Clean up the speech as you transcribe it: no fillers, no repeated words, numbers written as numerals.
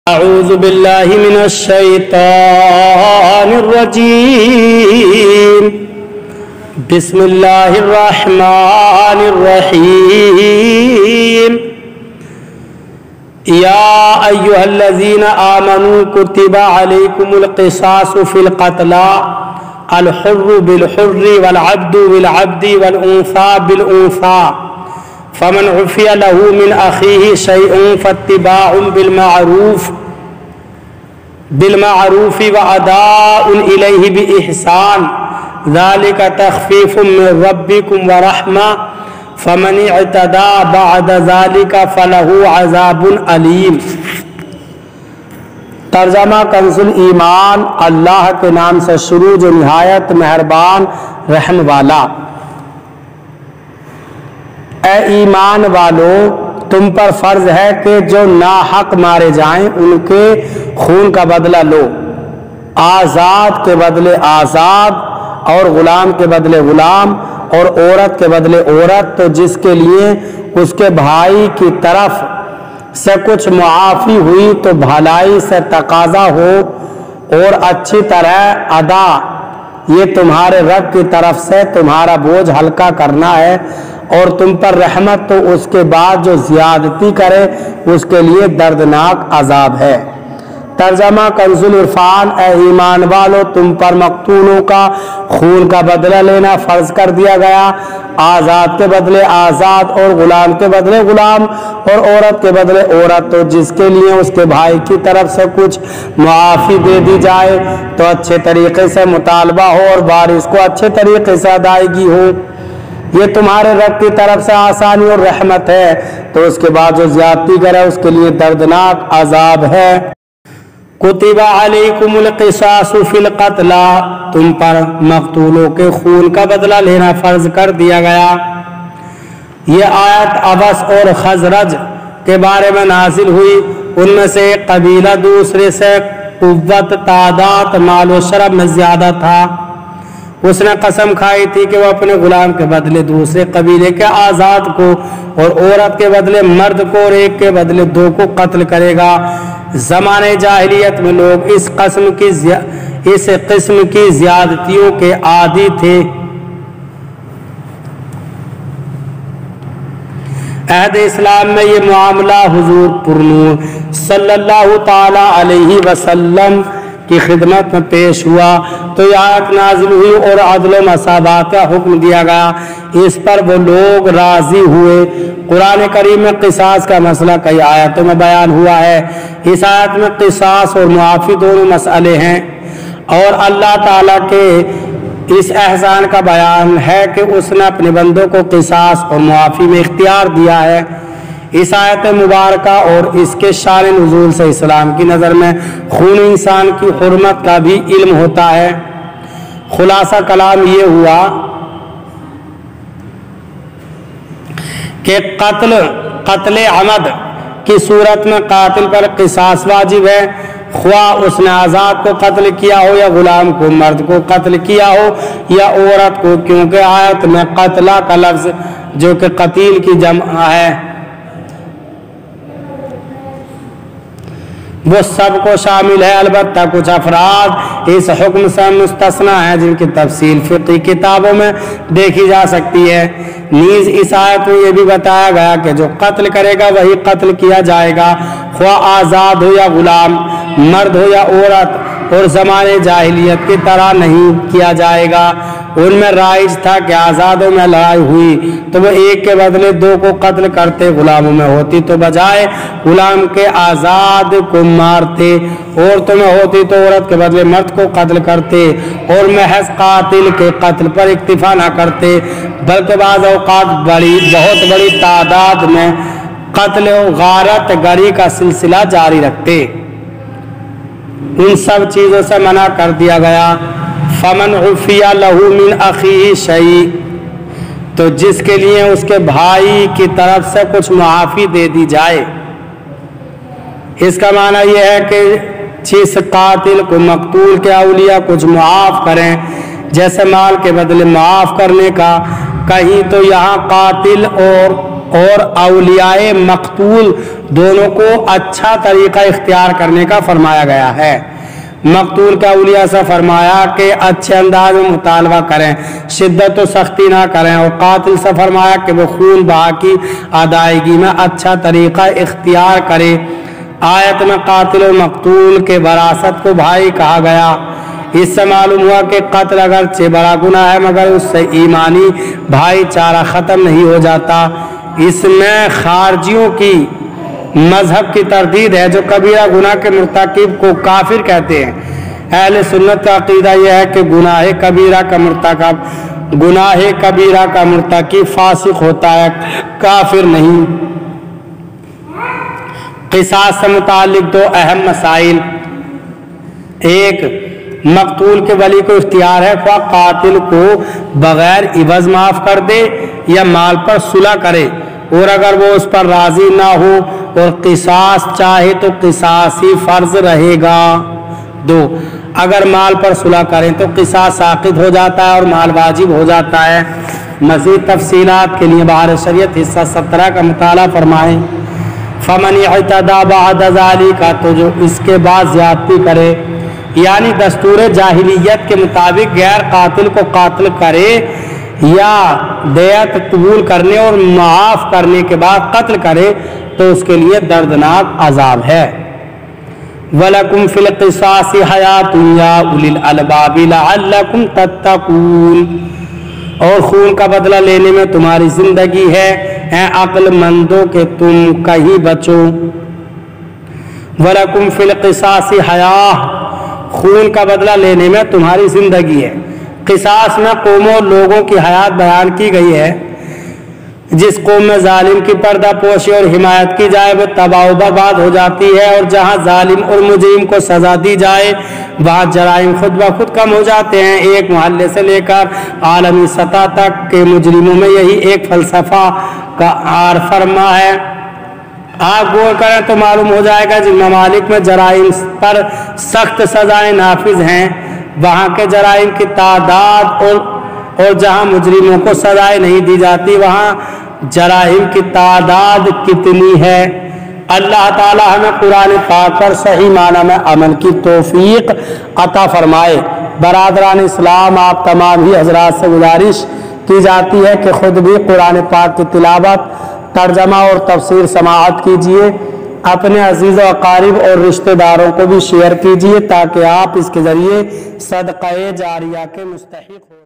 أعوذ بالله من الشيطان الرجيم بسم الله الرحمن الرحيم يا أيها الذين آمنوا كتب عليكم القصاص في القتلى الحر بالحر والعبد بالعبد والأنثى بالأنثى فمن عفي له من أخيه شيء فاتباع بالمعروف وأداء إليه بإحسان ذلك تخفيف من ربكم ورحمة فمن اعتدى بعد ذلك فله عذاب أليم۔ ترجمہ کنز الایمان۔ اللہ کے نام سے شروع جو نہایت مہربان رحم والا۔ اے ایمان والو، تم پر فرض ہے کہ جو ناحق مارے جائیں ان کے خون کا بدلہ لو، آزاد کے بدلے آزاد اور غلام کے بدلے غلام اور عورت کے بدلے عورت، تو جس کے لیے اس کے بھائی کی طرف سے کچھ معافی ہوئی تو بھلائی سے تقاضا ہو اور اچھی طرح ادا، یہ تمہارے رب کی طرف سے تمہارا بوجھ ہلکا کرنا ہے، اور تم پر رحمت، تو اس کے بعد جو زیادتی کرے اس کے لیے دردناک عذاب ہے۔ ترجمہ کنز العرفان۔ اے ایمان والو، تم پر مقتولوں کا خون کا بدلہ لینا فرض کر دیا گیا، آزاد کے بدلے آزاد اور غلام کے بدلے غلام اور عورت کے بدلے عورت، تو جس کے لیے اس کے بھائی کی طرف سے کچھ معافی دے دی جائے تو اچھے طریقے سے مطالبہ ہو اور وارث کو اچھے طریقے سے ادائیگی ہو، یہ تمہارے رب کی طرف سے آسانی اور رحمت ہے، تو اس کے بعد جو زیادتی کرے اس کے لیے دردناک عذاب ہے۔ کتب علیکم القصاص فی القتلى، تم پر مقتولوں کے خون کا بدلہ لینا فرض کر دیا گیا۔ یہ آیت اوس اور خزرج کے بارے میں نازل ہوئی، ان میں سے ایک قبیلہ دوسرے سے قوت، تعداد، مال و شرف میں زیادہ تھا۔ اس نے قسم کھائی تھی کہ وہ اپنے غلام کے بدلے دوسرے قبیلے کے آزاد کو اور عورت کے بدلے مرد کو اور ایک کے بدلے دو کو قتل کرے گا۔ زمانے جاہلیت میں لوگ اس قسم کی زیادتیوں کے عادی تھے۔ عہد اسلام میں یہ معاملہ حضور پرنور صلی اللہ تعالی علیہ وسلم کی خدمت میں پیش ہوا تو یہ آیت نازل ہوئی اور عدل و مساوات کا حکم دیا گیا۔ اس پر وہ لوگ راضی ہوئے۔ قرآن کریم میں قصاص کا مسئلہ کئی آیتوں میں بیان ہوا ہے۔ اس آیت میں قصاص اور معافی دونوں مسئلے ہیں، اور اللہ تعالیٰ کے اس احسان کا بیان ہے کہ اس نے اپنے بندوں کو قصاص اور معافی میں اختیار دیا ہے۔ اس آیت مبارکہ اور اس کے شان نزول سے اسلام کی نظر میں خون انسان کی حرمت کا بھی علم ہوتا ہے۔ خلاصہ کلام یہ ہوا کہ قتل عمد کی صورت میں قاتل پر قصاص واجب ہے، خواہ اس نے آزاد کو قتل کیا ہو یا غلام کو، مرد کو قتل کیا ہو یا عورت کو، کیونکہ آیت میں قتلہ کا لفظ جو کہ قتیل کی جمع ہے وہ سب کو شامل ہے، البتہ کچھ افراد اس حکم سے مستثنی ہیں جن کی تفصیل فقہی کتابوں میں دیکھی جا سکتی ہے۔ نیز اس آیت میں یہ بھی بتایا گیا کہ جو قتل کرے گا وہی قتل کیا جائے گا، خواہ آزاد ہو یا غلام، مرد ہو یا عورت، اور زمانے جاہلیت کی طرح نہیں کیا جائے گا۔ ان میں رائج تھا کہ آزادوں میں لڑائی ہوئی تو وہ ایک کے بدلے دو کو قتل کرتے، غلاموں میں ہوتی تو بجائے غلام کے آزاد کو مارتے، عورتوں میں ہوتی تو عورت کے بدلے مرد کو قتل کرتے، اور محض قاتل کے قتل پر اکتفا نہ کرتے بلکہ بعض اوقات بہت بڑی تعداد میں قتل و غارت گری کا سلسلہ جاری رکھتے۔ ان سب چیزوں سے منع کر دیا گیا۔ فمن عفی لہ من اخیہ شیء، تو جس کے لیے اس کے بھائی کی طرف سے کچھ معافی دے دی جائے۔ اس کا معنی یہ ہے کہ جس قاتل کو مقتول کے اولیاء کچھ معاف کریں، جیسے مال کے بدلے معاف کرنے کا، کہیں تو یہاں قاتل اور اولیاء مقتول دونوں کو اچھا طریقہ اختیار کرنے کا فرمایا گیا ہے۔ مقتول کا اولیاء سے فرمایا کہ اچھے انداز میں مطالبہ کریں، شدت و سختی نہ کریں، اور قاتل سے فرمایا کہ وہ خون بہا کی ادائیگی میں اچھا طریقہ اختیار کرے۔ آیت میں قاتل و مقتول کے وراثت کو بھائی کہا گیا۔ اس سے معلوم ہوا کہ قتل اگرچہ بڑا گناہ ہے مگر اس سے ایمانی بھائی چارہ ختم نہیں ہو جاتا۔ اس میں خارجیوں کی مذہب کی تردید ہے جو کبیرہ گناہ کے مرتکب کو کافر کہتے ہیں۔ اہل سنت کا عقیدہ یہ ہے کہ گناہ کبیرہ کا مرتکب فاسق ہوتا ہے، کافر نہیں۔ قصاص سے متعلق دو اہم مسائل۔ ایک، مقتول کے ولی کو اختیار ہے خواہ قاتل کو بغیر عوض معاف کر دے یا مال پر صلح کرے، اور اگر وہ اس پر راضی نہ ہو اور قصاص چاہے تو قصاص ہی فرض رہے گا۔ دو، اگر مال پر صلح کریں تو قصاص ساقط ہو جاتا ہے اور مال واجب ہو جاتا ہے۔ مزید تفصیلات کے لیے بہار شریعت حصہ 17 کا مطالعہ فرمائیں۔ فمن اعتدى بعد ذلك، تو جو اس کے بعد زیادتی کرے، یعنی دستور جاہلیت کے مطابق غیر قاتل کو قاتل کرے یا دیت قبول کرنے اور معاف کرنے کے بعد قتل کرے تو اس کے لیے دردناک عذاب ہے۔ وَلَكُمْ فِي الْقِصَاصِ حَيَاةٌ يَا أُولِي الْأَلْبَابِ لَعَلَّكُمْ تَتَّقُونَ، اور خون کا بدلہ لینے میں تمہاری زندگی ہے، اے عقل مندوں کہ تم کہیں بچو۔ وَلَكُمْ فِي الْقِصَاصِ حَيَاةٌ، خون کا بدلہ لینے میں تمہاری زندگی ہے۔ قصاص میں قوموں اور لوگوں کی حیات بیان کی گئی ہے۔ جس قوم میں ظالم کی پردہ پوشی اور حمایت کی جائے وہ تباہ و برباد ہو جاتی ہے، اور جہاں ظالم اور مجرم کو سزا دی جائے وہاں جرائم خود بخود کم ہو جاتے ہیں۔ ایک محلے سے لے کر عالمی سطح تک کے مجرموں میں یہی ایک فلسفہ کا فرما ہے۔ آپ غور کریں تو معلوم ہو جائے گا جن ممالک میں جرائم پر سخت سزائیں نافذ ہیں وہاں کے جرائم کی تعداد اور جہاں مجرموں کو سزائیں نہیں دی جاتی وہاں جرائم کی تعداد کتنی ہے۔ اللہ تعالی ہمیں قرآن پاک پر صحیح معنی میں عمل کی توفیق عطا فرمائے۔ برادران اسلام، آپ تمام ہی حضرات سے گزارش کی جاتی ہے کہ خود بھی قرآن پاک کی تلاوت، ترجمہ اور تفسیر سماعت کیجیے، اپنے عزیز و اقارب اور رشتہ داروں کو بھی شیئر کیجیے تاکہ آپ اس کے ذریعے صدقہ جاریہ کے مستحق ہو۔